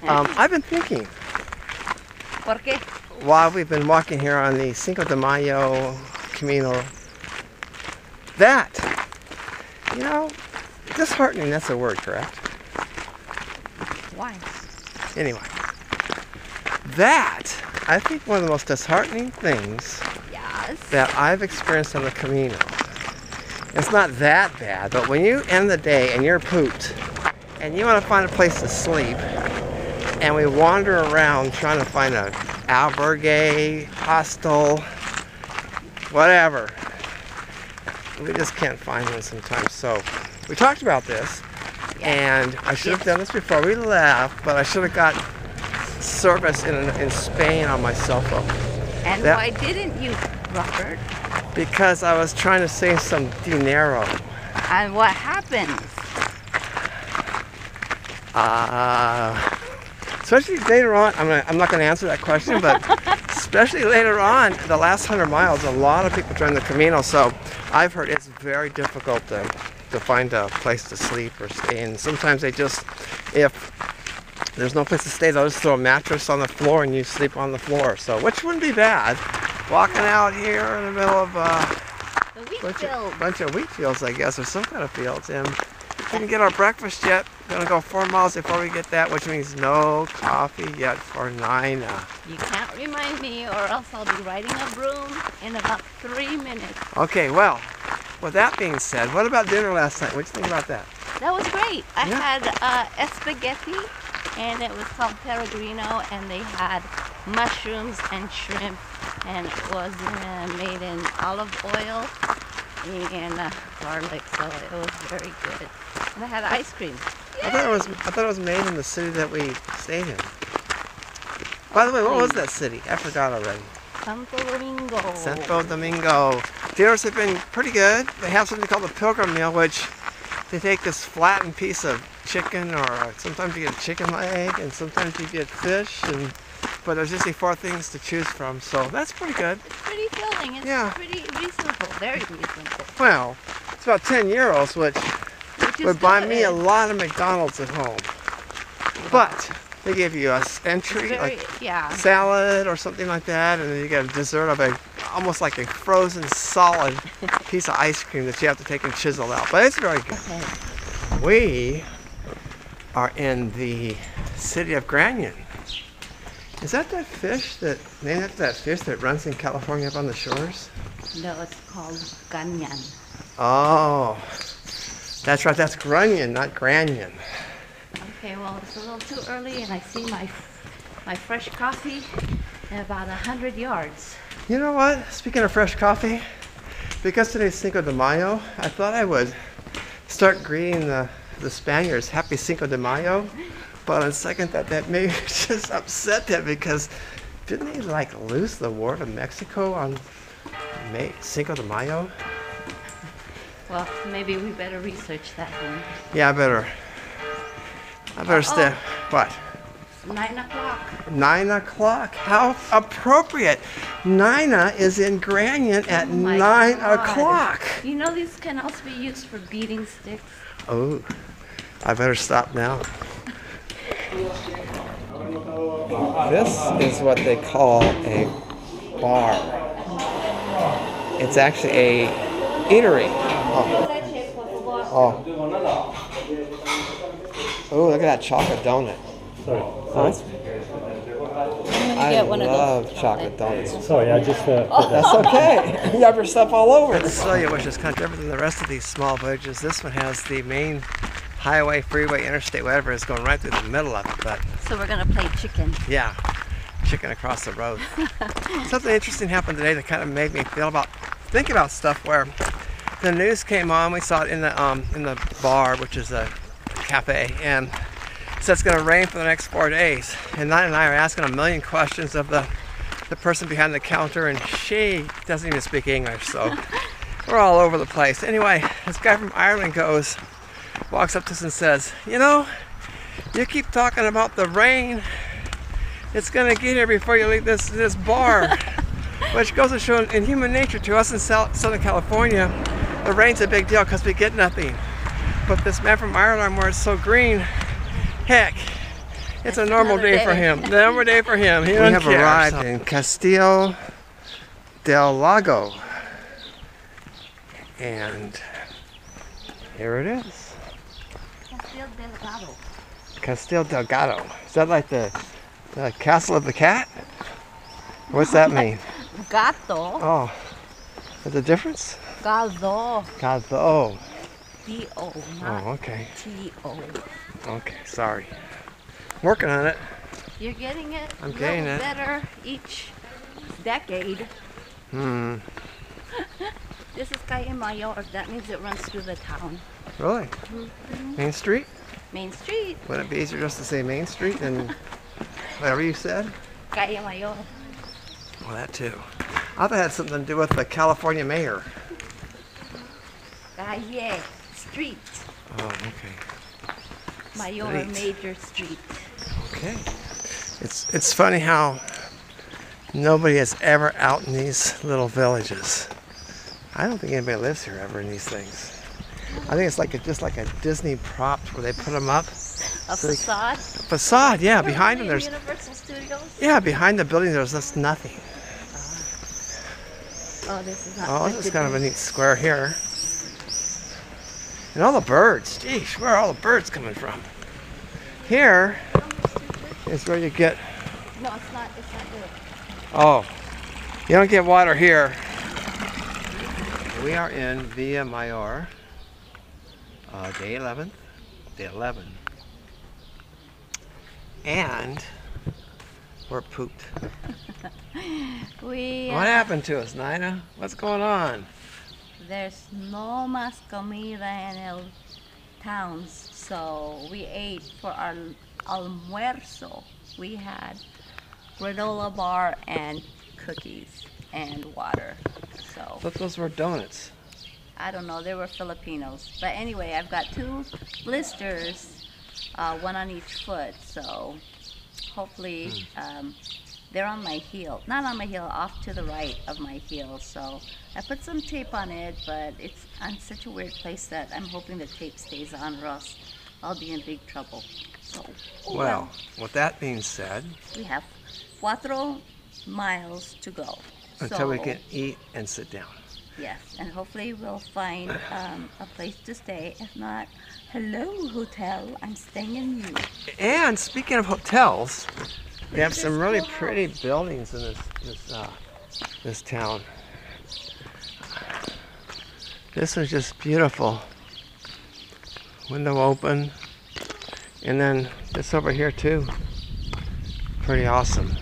I've been thinking, ¿Por qué? while we've been walking here on the Cinco de Mayo Camino, that, you know, disheartening, that's a word, correct? Why? Anyway, that, I think one of the most disheartening things Yes. that I've experienced on the Camino. It's not that bad, but when you end the day and you're pooped, and you want to find a place to sleep, and we wander around trying to find a albergue, hostel, whatever. We just can't find one sometimes. So we talked about this, and I should have done this before we left, but I should have got service in Spain on my cell phone. And why didn't you, Robert? Because I was trying to save some dinero. And what happened? Especially later on, I'm not going to answer that question, but especially later on, the last 100 miles, a lot of people join the Camino, so I've heard it's very difficult to find a place to sleep or stay in. Sometimes they just, if there's no place to stay, they'll just throw a mattress on the floor and you sleep on the floor, so which wouldn't be bad. Walking out here in the middle of The wheat field. bunch of wheat fields, I guess, or some kind of fields, and we didn't get our breakfast yet. Gonna go 4 miles before we get that, which means no coffee yet for Nina. You can't remind me or else I'll be riding a broom in about 3 minutes. Okay, well, with that being said, what about dinner last night? What'd you think about that? That was great. I Yeah. had spaghetti, and it was called Peregrino, and they had mushrooms and shrimp, and it was made in olive oil and garlic, so it was very good. And I had ice cream. I thought it was made in the city that we stayed in. By the way, what was that city? I forgot already. Santo Domingo. Santo Domingo. Dinners have been pretty good. They have something called the pilgrim meal, which they take this flattened piece of chicken, or sometimes you get a chicken leg, and sometimes you get fish, but there's usually 4 things to choose from, so that's pretty good. It's pretty filling. It's pretty reasonable. Very reasonable. Well, it's about 10 euros, which Which is would buy me a good. lot of McDonald's at home. But they give you a entry, Very, like yeah. salad or something like that, and then you get a dessert of almost like a frozen solid piece of ice cream that you have to take and chisel out. But it's very good. Okay. We are in the city of Granion. Is that fish named after that fish that runs in California up on the shores? No, it's called ganyan. Oh, that's right. That's Grunion, not Granion. Okay, well, it's a little too early, and I see my fresh coffee in about 100 yards. You know what? Speaking of fresh coffee, because today's Cinco de Mayo, I thought I would start greeting the Spaniards Happy Cinco de Mayo. But on second thought, that may just upset them, because didn't they like lose the war to Mexico on Cinco de Mayo? Well, maybe we better research that one. Yeah, I better stay. What? 9 o'clock. 9 o'clock. How appropriate. Nina is in Granion at Oh my 9 God. o'clock. You know these can also be used for beating sticks. Oh, I better stop now. This is what they call a bar. It's actually a eatery. Oh, look at that chocolate donut. Sorry. I love chocolate donuts. Sorry, I just That's okay. You have your stuff all over. Australia, which is kind of different than the rest of these small villages. This one has the main highway, freeway, interstate, whatever is going right through the middle of it. But So we're gonna play chicken. yeah, chicken across the road. Something interesting happened today that kind of made me think about stuff. Where the news came on, we saw it in the bar, which is a cafe, and it said it's going to rain for the next 4 days. And Nina and I are asking a million questions of the person behind the counter, and she doesn't even speak English, so we're all over the place. Anyway, this guy from Ireland walks up to us and says, "You know, you keep talking about the rain. It's going to get here before you leave this bar." Which goes to show in human nature, to us in Southern California, the rain's a big deal because we get nothing. But this man from Ireland, where it's so green, heck, It's a normal day for him. Normal day for him. We have arrived in Castillo del Lago. And here it is. Castillo Delgado. Castillo Delgado. Is that like the castle of the cat? What's that mean? Gato. Oh, there's a difference? Galdo. Caldo. D-O, Oh, not okay. T-O. Okay, sorry. Working on it. You're getting it. I'm getting it. Better each decade. This is Calle Mayor. That means it runs through the town. Really? Main Street? Main Street. Wouldn't it be easier just to say Main Street than whatever you said? Calle Mayor. Well, that too. I thought it had something to do with the California mayor. Calle. Street. Oh, okay. Mayor, major street. Okay. It's funny how nobody is ever out in these little villages. I don't think anybody lives here ever in these things. I think it's like just like a Disney prop where they put them up. A facade? Facade, yeah. Behind them there's... Universal Studios? Yeah, behind the building there's just nothing. Oh, this is not... Oh, this is kind of a neat square here. And all the birds. Geez, where are all the birds coming from? Here is where you get... No, it's not good. Oh, you don't get water here. We are in Villa Mayor, day 11. Day 11. And we're pooped. What happened to us, Nina? What's going on? There's no más comida in el towns, so we ate for our almuerzo. We had granola bar and cookies and water. So Look, those were donuts. I don't know, they were Filipinos. But anyway, I've got 2 blisters, one on each foot, so hopefully they're on my heel. Not on my heel, off to the right of my heel. So I put some tape on it, but it's on such a weird place that I'm hoping the tape stays on or else I'll be in big trouble. So, Well, with that being said, we have 4 miles to go. until we can eat and sit down. Yes, and hopefully we'll find a place to stay. If not, hello hotel, I'm staying in you. And speaking of hotels, we have some really pretty buildings in this town. This is just beautiful. Window open, and then this over here too. Pretty awesome.